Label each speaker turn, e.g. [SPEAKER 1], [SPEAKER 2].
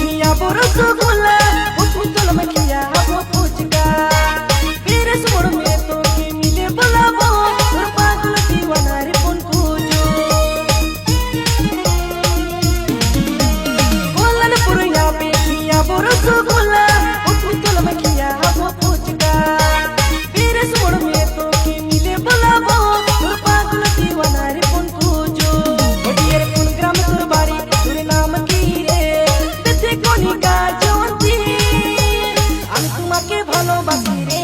[SPEAKER 1] रसगुल्ला उछल में खिया वो पुचका मेरे सुर में तो के मिले बुलावो और पागल दीवाना रे पुन पूजो बोलन पुरिया पे खिया वो रसगुल्ला उछल में खिया वो पुचका मेरे सुर में तो के मिले बुलावो और पागल दीवाना रे पुन पूजो ओडियर पुन ग्राम तुर बारी तुर नाम की रे देते कोनी का जोंती আমি তোমাকে ভালোবাসি রে।